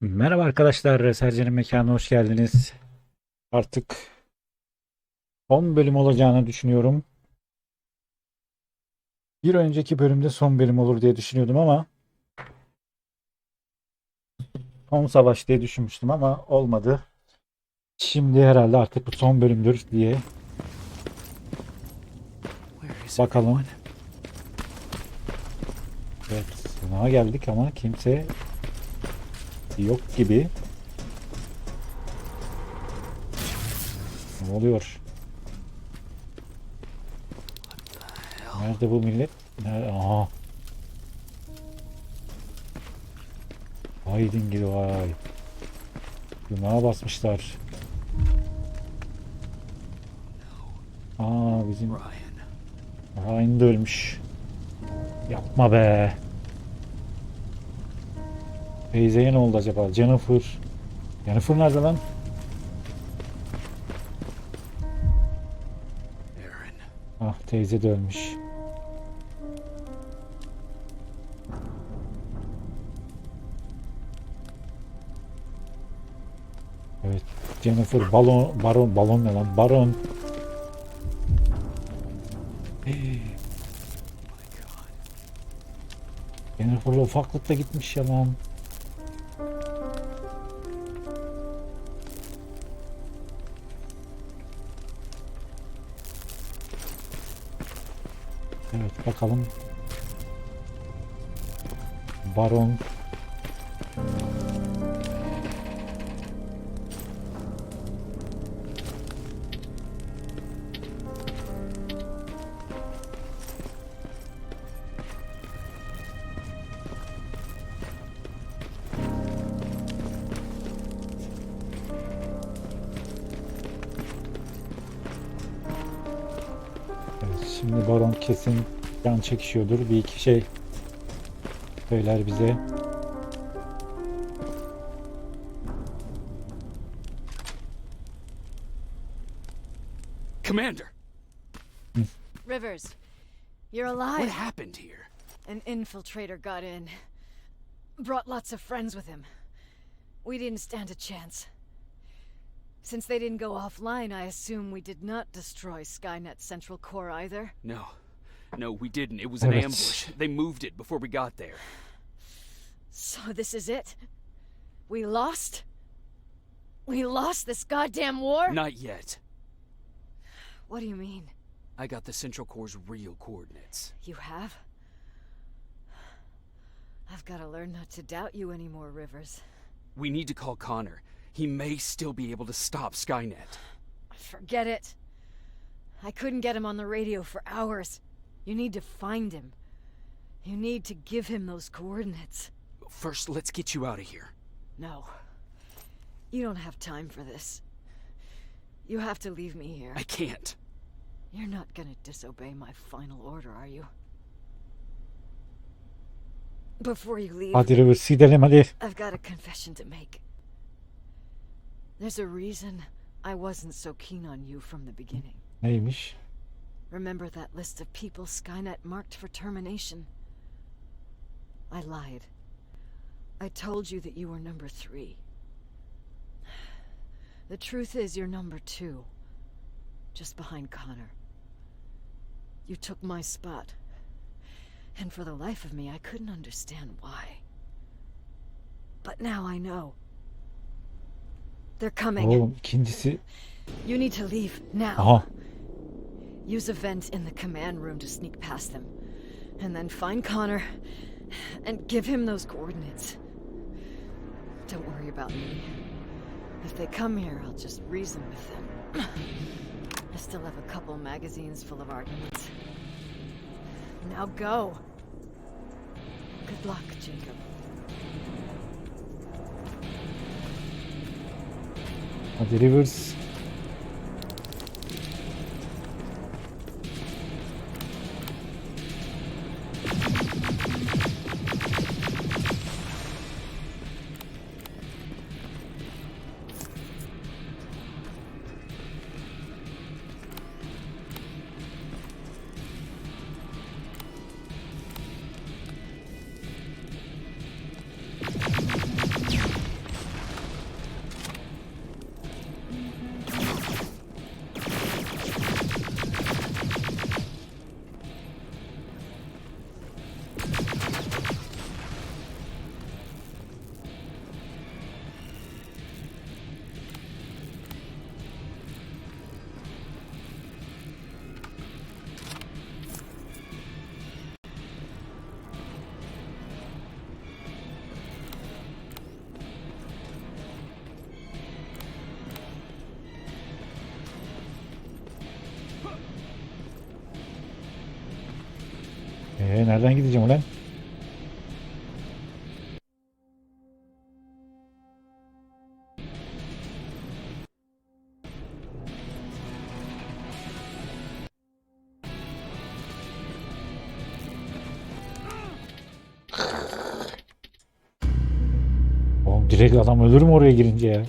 Merhaba arkadaşlar, Sercan'ın mekanına hoş geldiniz. Artık 10 bölüm olacağını düşünüyorum. Bir önceki bölümde son bölüm olur diye düşünüyordum ama son savaş diye düşünmüştüm ama olmadı. Şimdi herhalde artık bu son bölümdür diye bakalım. Evet, sınava geldik ama kimse yok gibi. Ne oluyor? Nerede bu millet? Nerede? Aha. Vay dingil vay. Yumağa basmışlar. Aa, bizim Ryan da ölmüş. Yapma be. Teyzeye ne oldu acaba? Jennifer. Jennifer nerede lan? Ah, teyze de ölmüş. Evet. Jennifer balon ne lan? Baron. Jennifer ufaklıkta gitmiş ya lan. Evet, bakalım. Baron. Evet, şimdi Baron kesin can çekişiyordur. Bir iki şey söyler bize. Commander! Rivers, you're alive. What happened here? An infiltrator got in. Brought lots of friends with him. We didn't stand a chance. Since they didn't go offline, I assume we did not destroy Skynet's central core either. No, we didn't. It was an Evet. ambush. They moved it before we got there. So this is it? We lost? We lost this goddamn war? Not yet. What do you mean? I got the central core's real coordinates. You have? I've got to learn not to doubt you anymore, Rivers. We need to call Connor. He may still be able to stop Skynet. Forget it. I couldn't get him on the radio for hours. You need to find him. You need to give him those coordinates. First, let's get you out of here. No. You don't have time for this. You have to leave me here. I can't. You're not gonna disobey my final order, are you? Before you leave, Hadi Rivers gidelim hadi. I've got a confession to make. There's a reason I wasn't so keen on you from the beginning. Neymiş? Remember that list of people Skynet marked for termination? I lied. I told you that you were number 3. The truth is you're number 2. Just behind Connor. You took my spot. And for the life of me, I couldn't understand why. But now I know. They're coming. Oğlum ikincisi. You need to leave now. Aha. Use a vent in the command room to sneak past them. And then find Connor and give him those coordinates. Don't worry about me. If they come here, I'll just reason with them. I still have a couple magazines full of arguments. Now go. Good luck, Jacob. Hadi Rivers. Nereden gideceğim ulan? Oğlum direkt adam ölür mü oraya girince ya?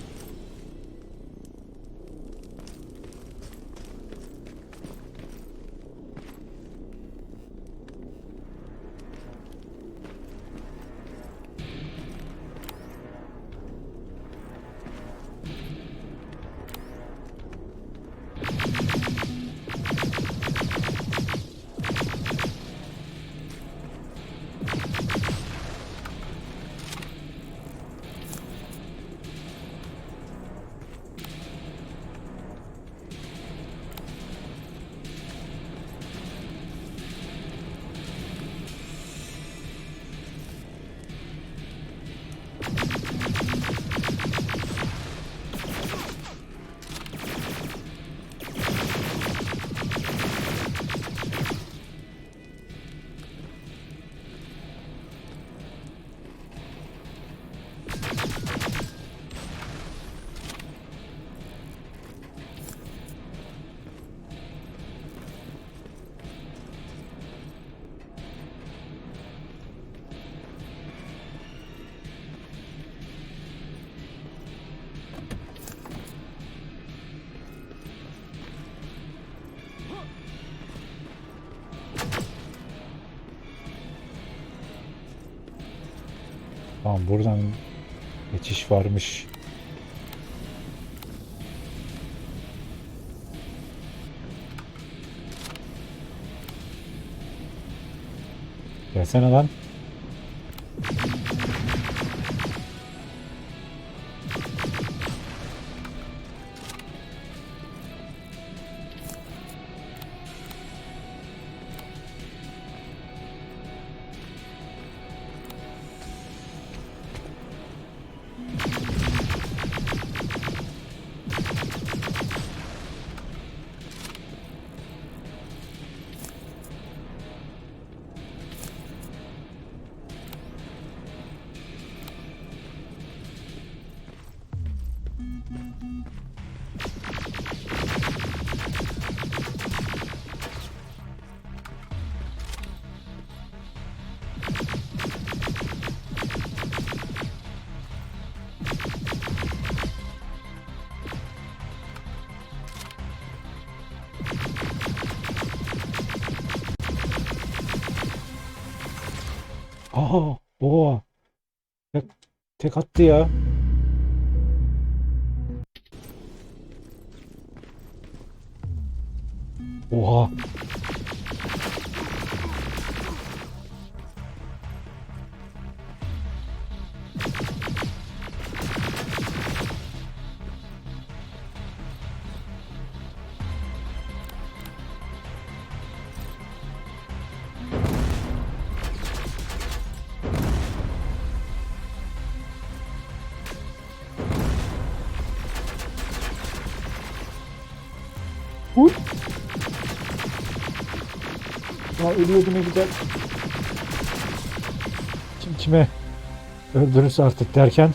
Tamam, buradan geçiş varmış. Gelsene lan. Aha, oha. Tek, tek attı ya. Oha. Vur. Ya ölüyordu ne güzel. Kim kime öldürürse artık derken.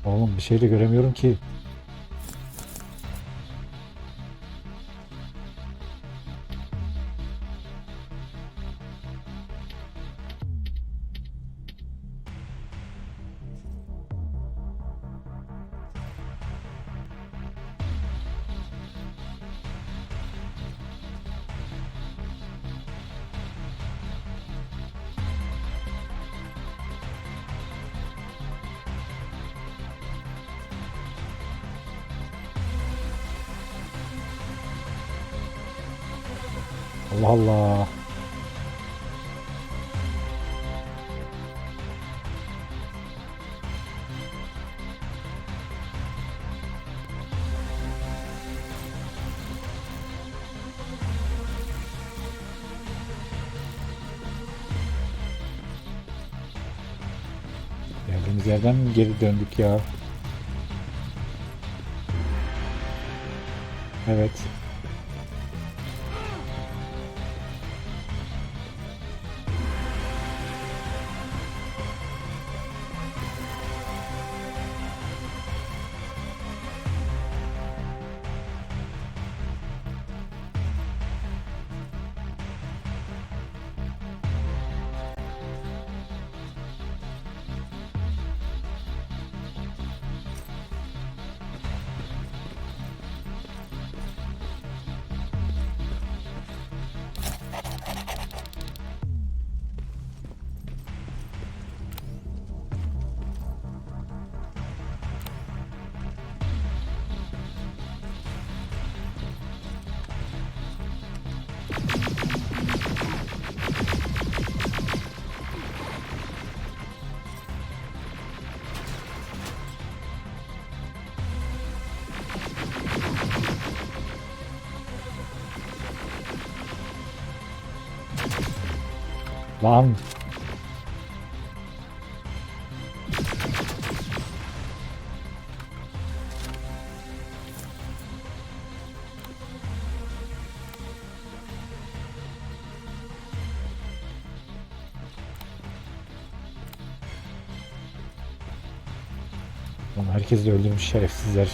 Oğlum bir şey de göremiyorum ki. Allah Allah. Geldiğimiz yerden mi geri döndük ya? Evet. Lan. Lan herkesi de öldürmüş şerefsizler.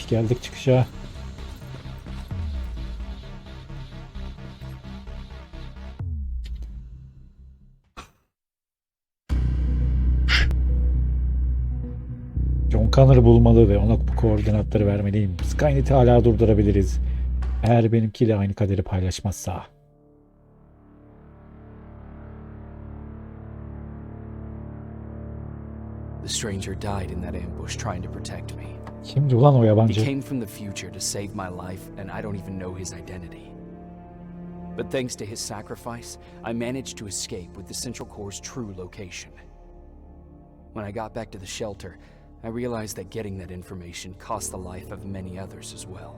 Geldik çıkışa. John Connor'ı bulmalı ve ona bu koordinatları vermeliyim. Skynet'i hala durdurabiliriz. Eğer benimkiyle aynı kaderi paylaşmazsa. The stranger died in that ambush trying to protect me. Kimdi ulan o He yabancı? came from the future to save my life, and I don't even know his identity. But thanks to his sacrifice, I managed to escape with the Central Core's true location. When I got back to the shelter, I realized that getting that information cost the life of many others as well.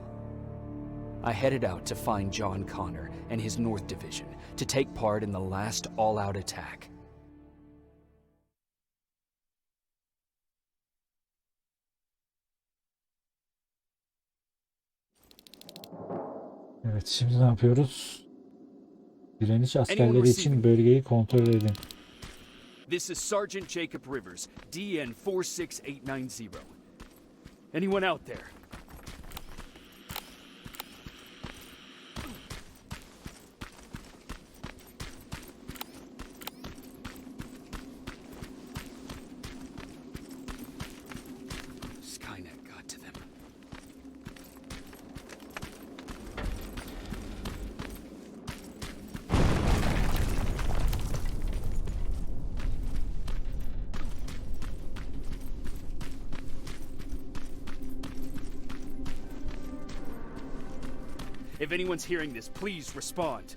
I headed out to find John Connor and his North Division to take part in the last all-out attack. Evet, şimdi ne yapıyoruz? Direniş askerleri için bölgeyi kontrol edin. This is Sergeant Jacob Rivers, DN 46890. Anyone out there? Skynet got to them. If anyone's hearing this, please respond.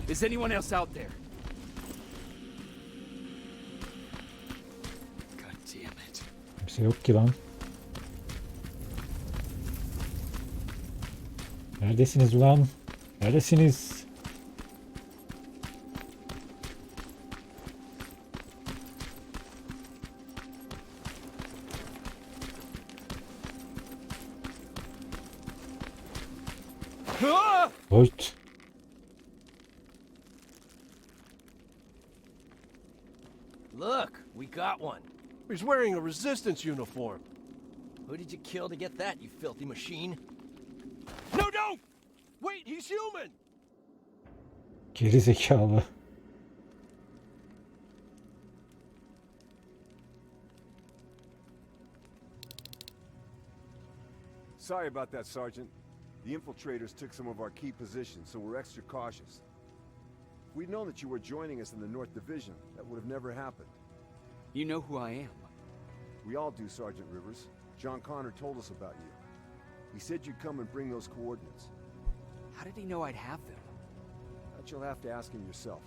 Is anyone else out there? God damn it. Kimse yok ki lan. Neredesiniz ulan? Neredesiniz? Ah! Hoyt. Look, we got one. He's wearing a resistance uniform. Who did you kill to get that, you filthy machine? No, don't! Wait, he's human! Geri zekalı. Sorry about that, Sergeant. The infiltrators took some of our key positions, so we're extra cautious. If we'd known that you were joining us in the North Division, that would have never happened. You know who I am. We all do, Sergeant Rivers. John Connor told us about you. He said you'd come and bring those coordinates. How did he know I'd have them? That you'll have to ask him yourself.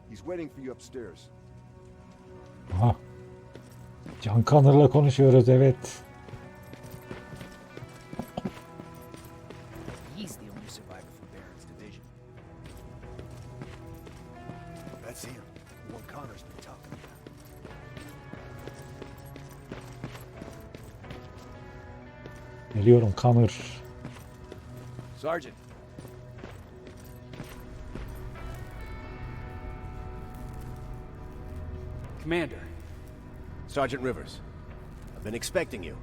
He's waiting for you upstairs. Aha. John Connor'la konuşuyoruz, evet. He's the only survivor from Barrett's division. That's him. The one Connor's been talking about. Geliyorum Connor. Sergeant. Commander. Sergeant Rivers, I've been expecting you.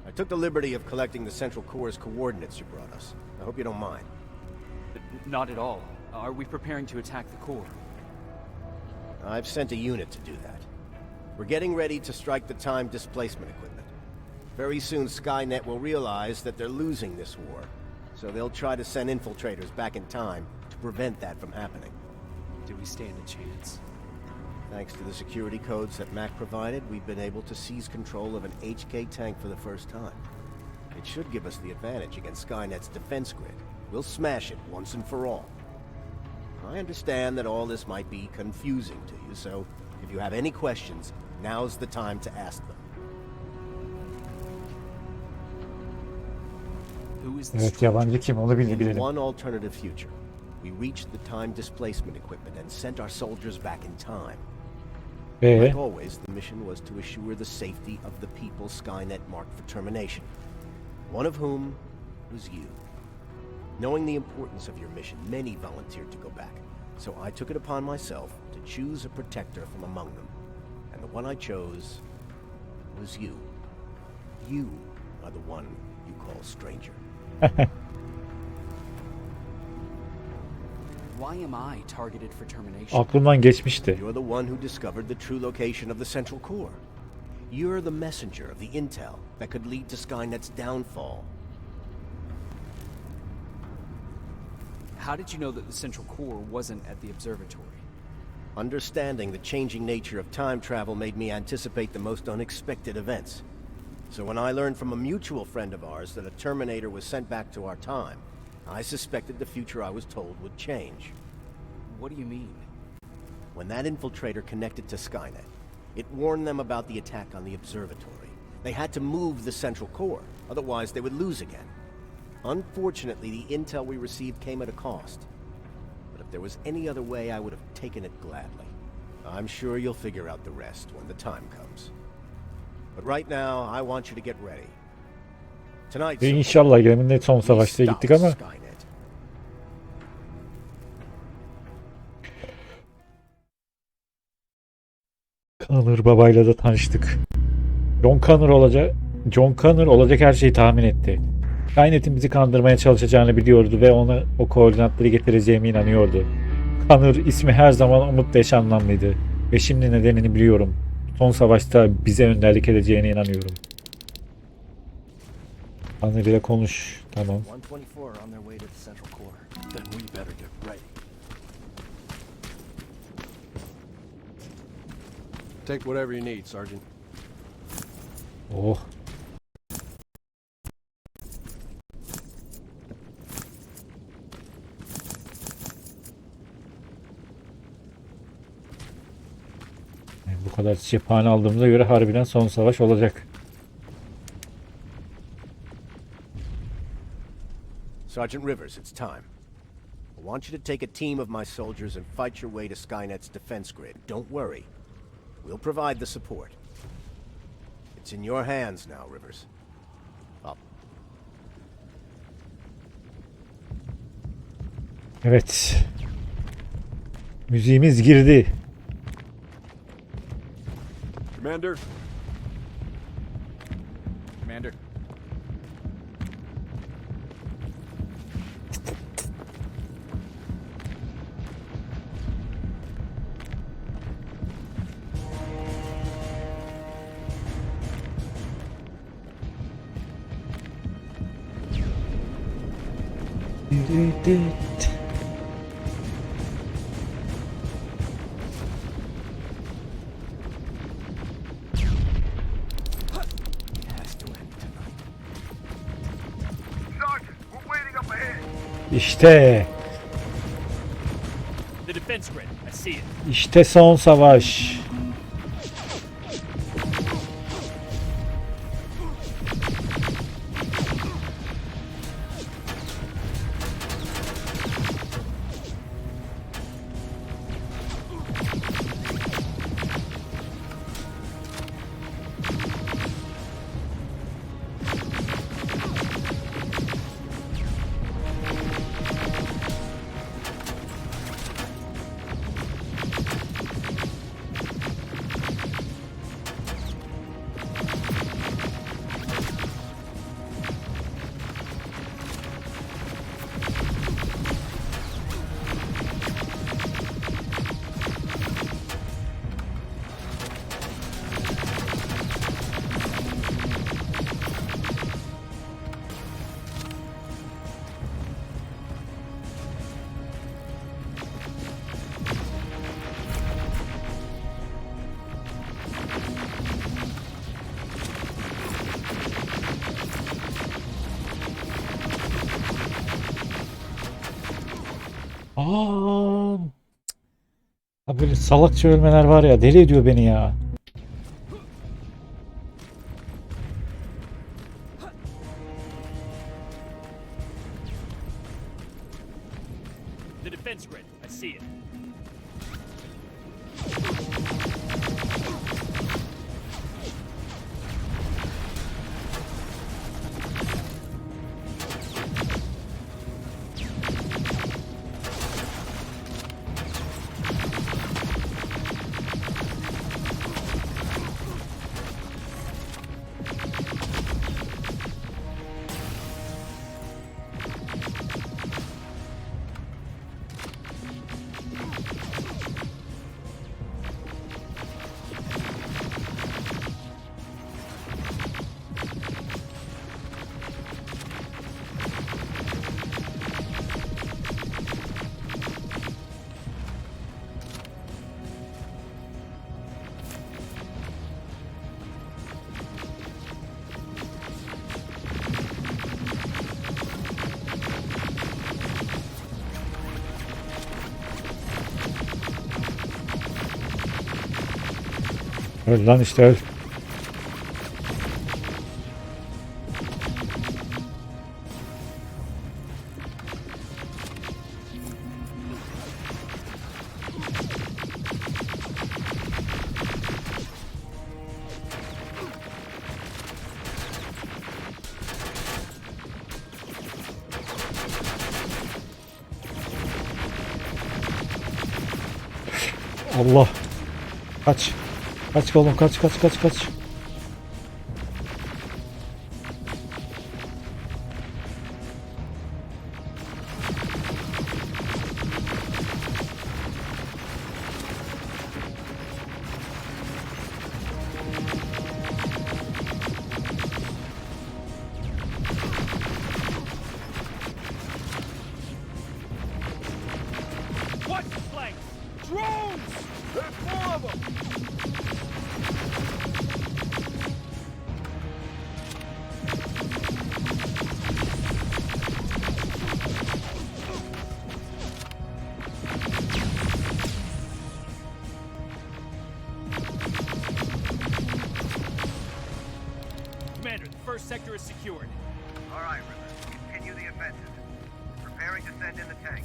I took the liberty of collecting the Central Corps' coordinates you brought us. I hope you don't mind. Not at all. Are we preparing to attack the core? I've sent a unit to do that. We're getting ready to strike the time displacement equipment. Very soon Skynet will realize that they're losing this war, so they'll try to send infiltrators back in time to prevent that from happening. Do we stand a chance? Thanks to the security codes that Mac provided, we've been able to seize control of an HK tank for the first time. It should give us the advantage against Skynet's defense grid. We'll smash it once and for all. I understand that all this might be confusing to you, so if you have any questions, now's the time to ask them. Who is this? Evet, yabancı kim onu In bilelim. one alternative future, we reached the time displacement equipment and sent our soldiers back in time. Like always, the mission was to assure the safety of the people Skynet marked for termination, one of whom was you. Knowing the importance of your mission, many volunteered to go back, so I took it upon myself to choose a protector from among them, and the one I chose was you. You are the one you call stranger. Why am I targeted for termination? Aklımdan geçmişti. You're the one who discovered the true location of the Central Core. You're the messenger of the intel that could lead to Skynet's downfall. How did you know that the Central Core wasn't at the observatory? Understanding the changing nature of time travel made me anticipate the most unexpected events. So when I learned from a mutual friend of ours that a Terminator was sent back to our time, I suspected the future I was told would change. What do you mean? When that infiltrator connected to Skynet, it warned them about the attack on the observatory. They had to move the Central Core, otherwise they would lose again. Unfortunately, the intel we received came at a cost. But if there was any other way, I would have taken it gladly. I'm sure you'll figure out the rest when the time comes. But right now, I want you to get ready. Tonight, İnşallah geminde son savaşta gittik ama Skynet. Connor babayla da tanıştık. John Connor olacak her şeyi tahmin etti. Skynet'in bizi kandırmaya çalışacağını biliyordu ve ona o koordinatları getireceğime inanıyordu. Connor ismi her zaman umutla eş anlamlıydı ve şimdi nedenini biliyorum. Son savaşta bize önderlik edeceğine inanıyorum. Connor ile konuş. Tamam. 124 are on their way to the Central Core. Then we better get ready. Take whatever you need, Sergeant. Oh. Bu kadar cephane aldığımıza göre harbiden son savaş olacak. Sergeant Rivers, it's time. I want you to take a team of my soldiers and fight your way to Skynet's defense grid. Don't worry. We'll provide the support. It's in your hands now, Rivers. Up. Evet. Müziğimiz girdi. Commander? Commander. İşte. The defense grid. I see it. İşte son savaş. Aa, ha böyle salakça ölmeler var ya, deli ediyor beni ya. The defense grid. I see it. Öl lan işte, öl. Allah. Kaç. Kaç oğlum, kaç kaç kaç kaç. Watch the flanks. Drones! There's more of them. Commander, the first sector is secured. All right, River. Continue the offensive. Preparing to send in the tank.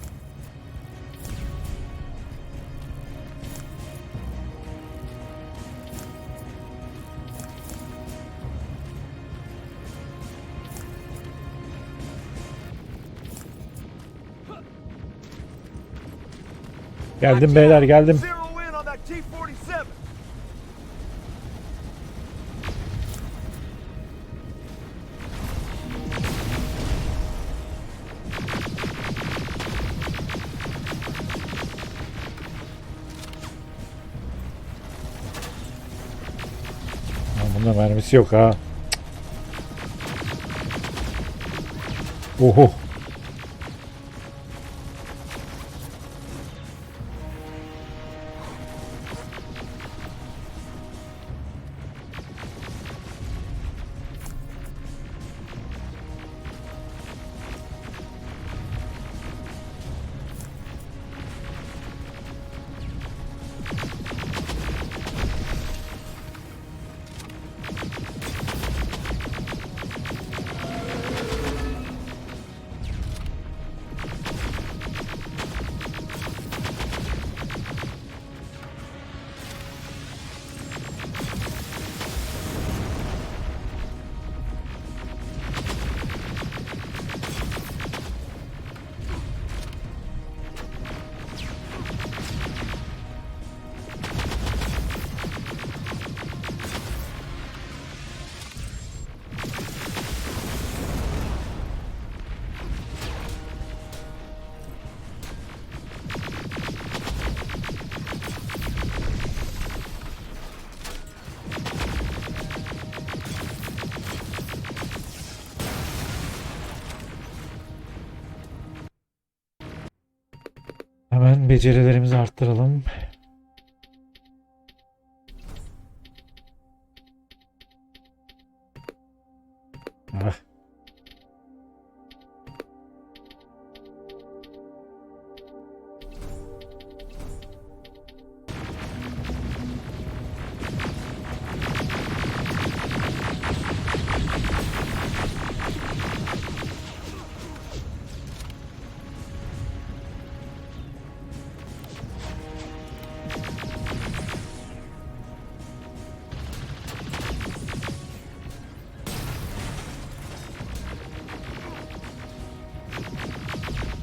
Geldim beyler, geldim. Zero in on that T-47. Bunda mermisi yok ha. Oho. Hemen becerilerimizi arttıralım. Ah.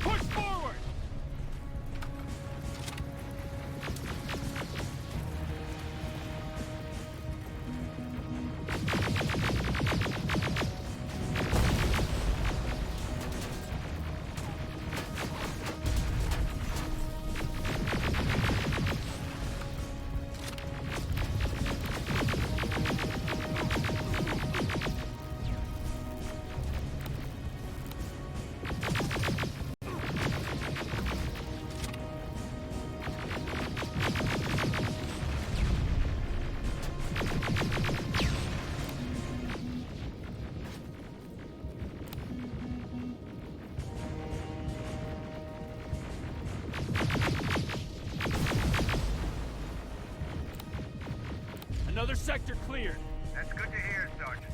Push forward. Another sector cleared. That's good to hear, Sergeant.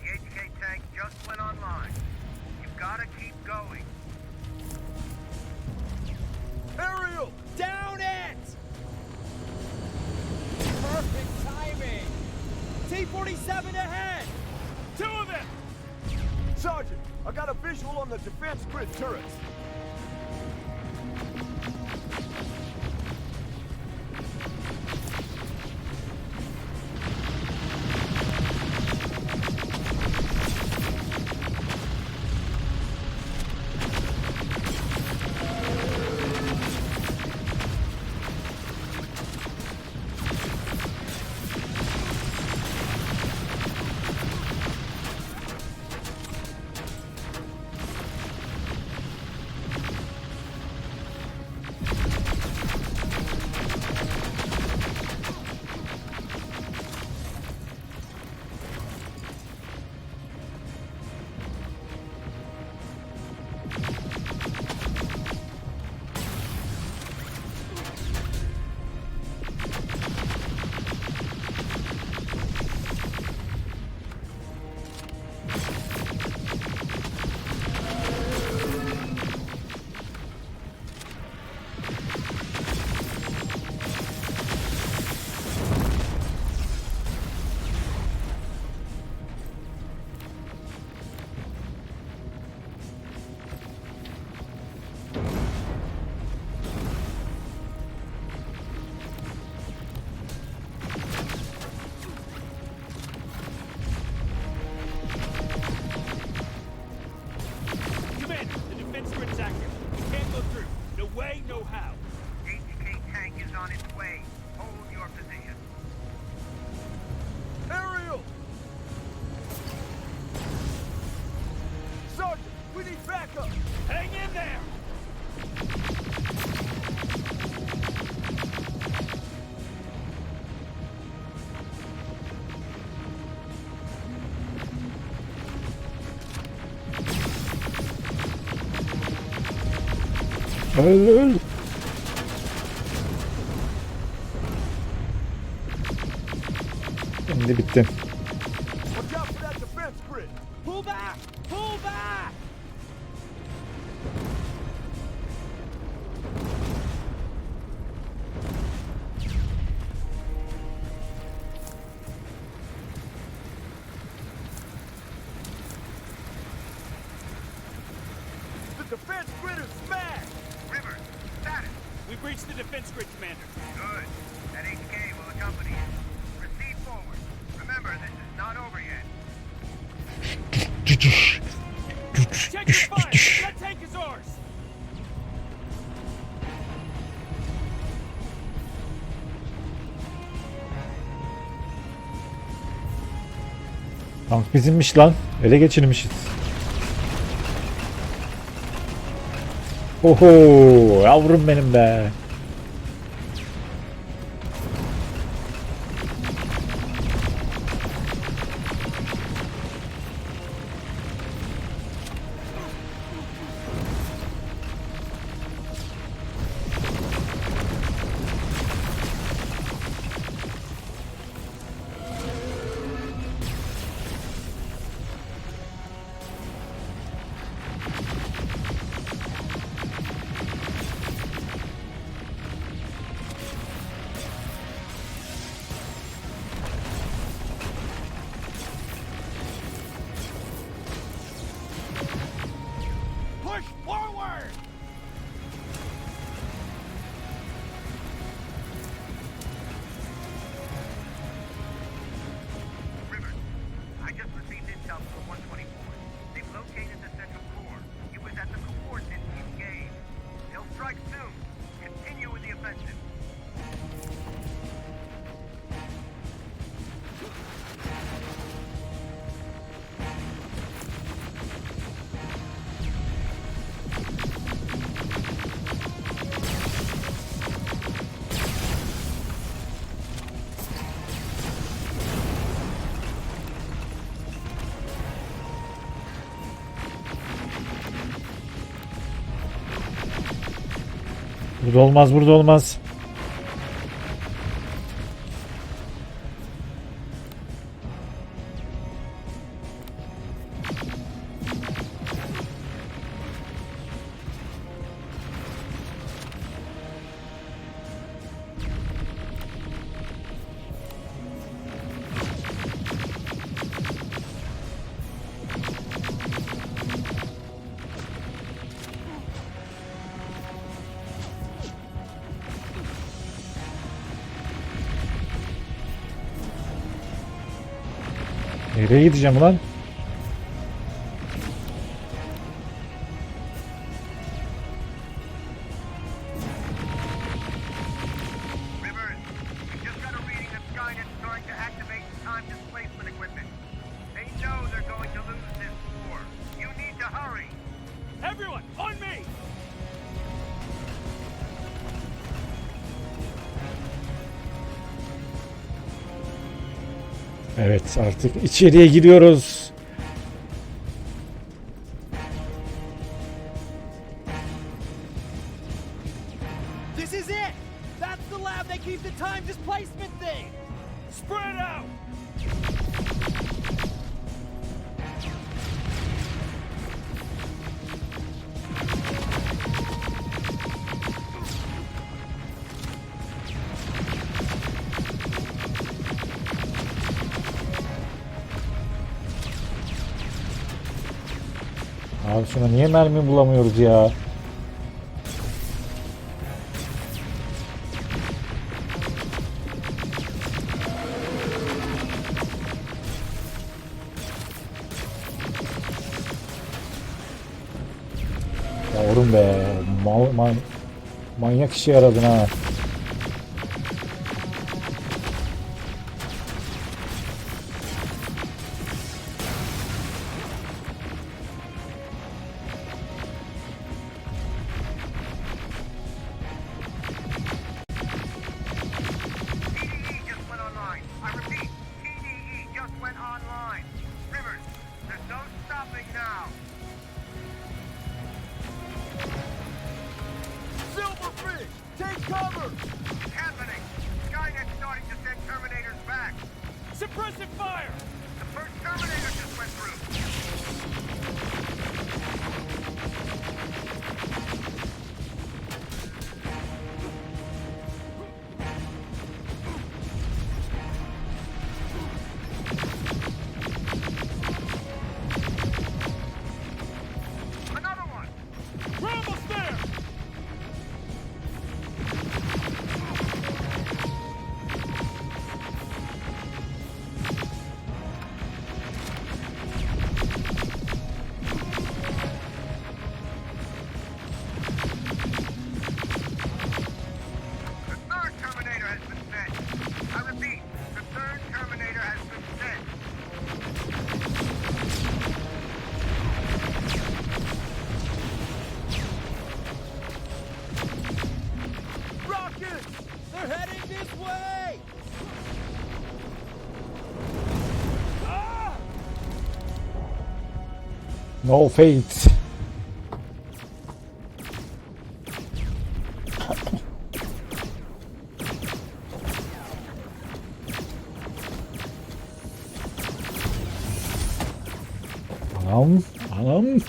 The HK tank just went online. You've got to keep going. Aerial, down it! Perfect timing. T-47 ahead. Two of them. Sergeant, I got a visual on the defense grid turrets. Öl. Şimdi bittin. Watch out for that defense grid. Pull back! Pull back! The defense grid is smashed! Rivers, status. We breached the defense grid, Commander. Good. That HK will accompany you. Proceed forward. Remember, this is not over yet. Check your fire! That tank is ours! Tank bizimmiş lan. Ele geçirmişiz. Oho, yavrum benim be. Push forward! Rivers, I just received intel from 124. They've located the central core. It was at the coordinates you gave. They'll strike soon. Continue with the offensive. Burada olmaz, burada olmaz. Nereye gideceğim ulan? Rivers, we just got a reading that Skynet's starting to activate time displacement equipment. They know they're going to lose this war. You need to hurry. Everyone, on me! Evet, artık içeriye giriyoruz. This is it! That's the lab they keep the time displacement thing! Spread out! Abi şuna niye mermi bulamıyoruz ya? Yavrum be, manyak işe yaradın ha. TDE just went online. I repeat, TDE just went online. Rivers, there's no stopping now. fire! The first Terminator just went through. Another one! We're almost there! The third Terminator has been sent. I repeat, the third Terminator has been sent. Rockets! They're heading this way! Ah! No fate. Anam, anam.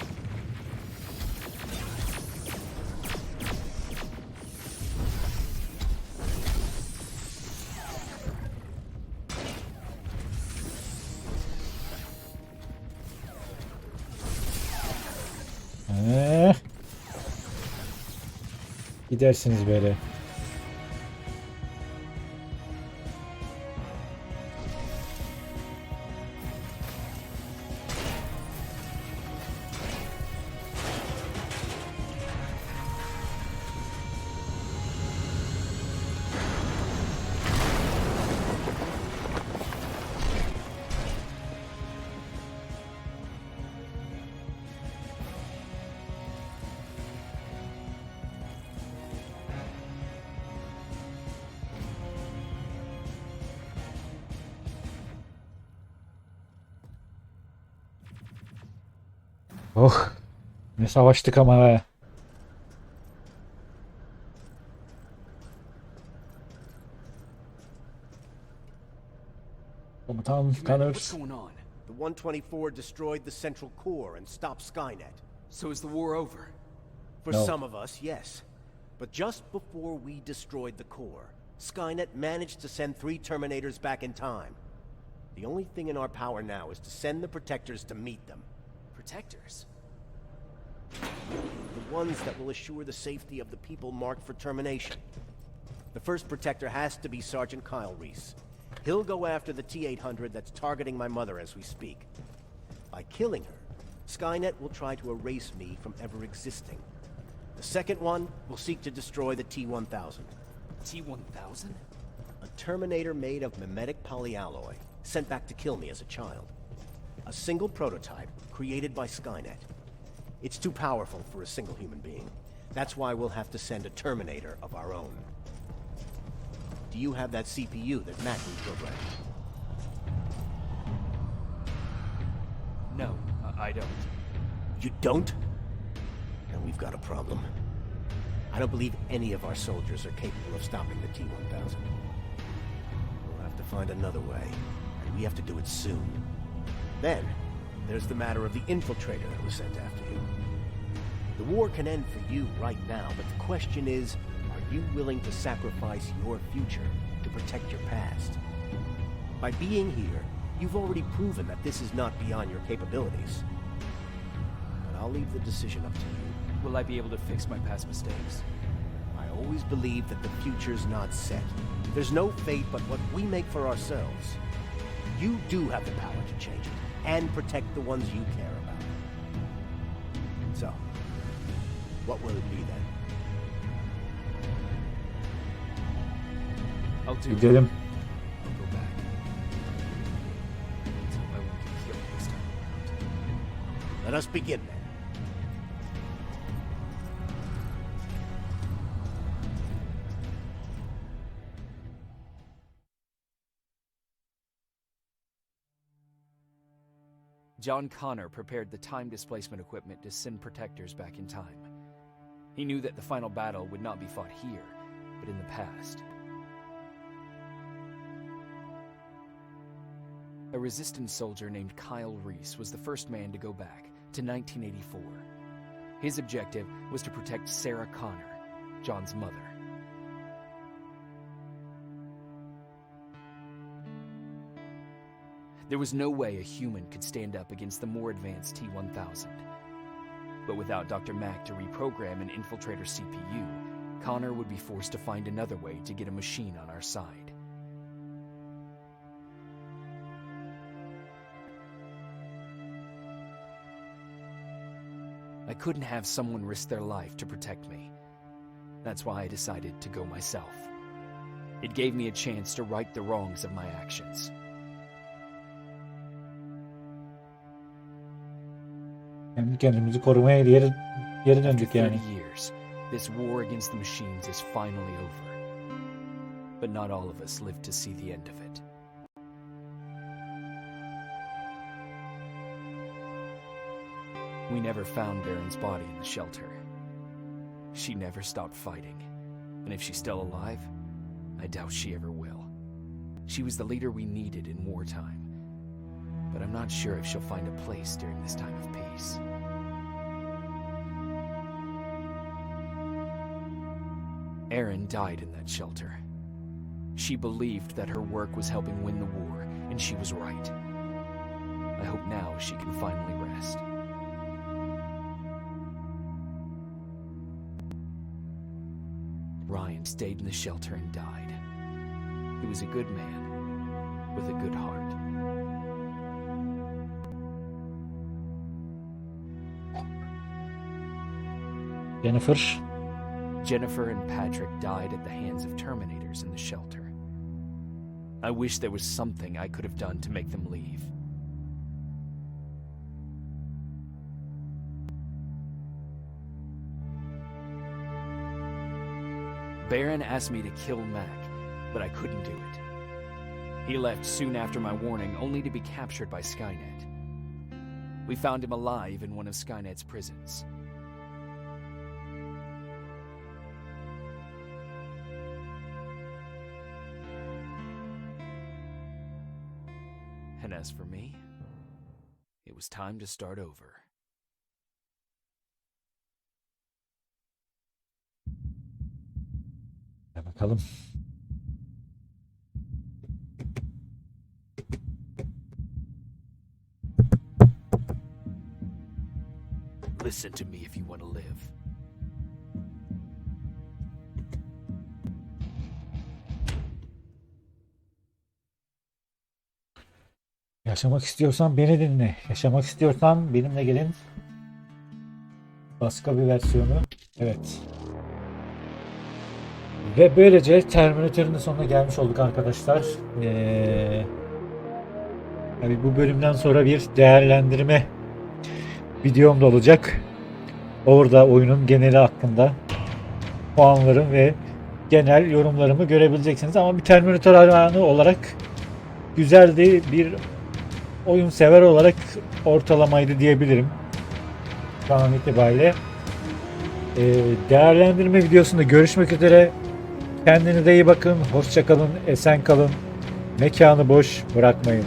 Gidersiniz böyle. Oh, ne savaştık ama be. Komutan Connor. What's going on? The 124 destroyed the central core and stopped Skynet. So is the war over? For No. some of us, yes. But just before we destroyed the core, Skynet managed to send 3 Terminators back in time. The only thing in our power now is to send the Protectors to meet them. Protectors? The ones that will assure the safety of the people marked for termination. The first Protector has to be Sergeant Kyle Reese. He'll go after the T-800 that's targeting my mother as we speak. By killing her, Skynet will try to erase me from ever existing. The second one will seek to destroy the T-1000. T-1000? A Terminator made of mimetic polyalloy, sent back to kill me as a child. A single prototype created by Skynet. It's too powerful for a single human being. That's why we'll have to send a Terminator of our own. Do you have that CPU that Matt reprogrammed? No, I don't. You don't? Then we've got a problem. I don't believe any of our soldiers are capable of stopping the T-1000. We'll have to find another way, and we have to do it soon. Then, there's the matter of the infiltrator that was sent after you. The war can end for you right now, but the question is, are you willing to sacrifice your future to protect your past? By being here, you've already proven that this is not beyond your capabilities. But I'll leave the decision up to you. Will I be able to fix my past mistakes? I always believe that the future's not set. There's no fate but what we make for ourselves. You do have the power to change it, and protect the ones you care about. So, what will it be then? I'll do Gidelim. I'll go back. Let's hope I won't get killed this time around. Let us begin then. John Connor prepared the time displacement equipment to send protectors back in time. He knew that the final battle would not be fought here, but in the past. A resistance soldier named Kyle Reese was the first man to go back to 1984. His objective was to protect Sarah Connor, John's mother. There was no way a human could stand up against the more advanced T-1000. But without Dr. Mack to reprogram an infiltrator CPU, Connor would be forced to find another way to get a machine on our side. I couldn't have someone risk their life to protect me. That's why I decided to go myself. It gave me a chance to right the wrongs of my actions. Kendi kendimizi korumaya geri döndük After 30 yani. years, this war against the machines is finally over. But not all of us lived to see the end of it. We never found Baron's body in the shelter. She never stopped fighting. And if she's still alive, I doubt she ever will. She was the leader we needed in wartime. But I'm not sure if she'll find a place during this time of peace. Erin died in that shelter. She believed that her work was helping win the war, and she was right. I hope now she can finally rest. Ryan stayed in the shelter and died. He was a good man, with a good heart. Jennifer and Patrick died at the hands of Terminators in the shelter. I wish there was something I could have done to make them leave. Baron asked me to kill Mac, but I couldn't do it. He left soon after my warning, only to be captured by Skynet. We found him alive in one of Skynet's prisons. And as for me, it was time to start over. Bakalım. Listen to me if you want to live. Yaşamak istiyorsan beni dinle. Yaşamak istiyorsan benimle gelin. Başka bir versiyonu. Evet. Ve böylece Terminatör'ün sonuna gelmiş olduk arkadaşlar. Tabii bu bölümden sonra bir değerlendirme videom da olacak. Orada oyunun geneli hakkında puanlarım ve genel yorumlarımı görebileceksiniz. Ama bir Terminatör hayranı olarak güzeldi. Bir oyun sever olarak ortalamaydı diyebilirim. Şu an itibariyle. Değerlendirme videosunda görüşmek üzere. Kendinize iyi bakın. Hoşça kalın. Esen kalın. Mekanı boş bırakmayın.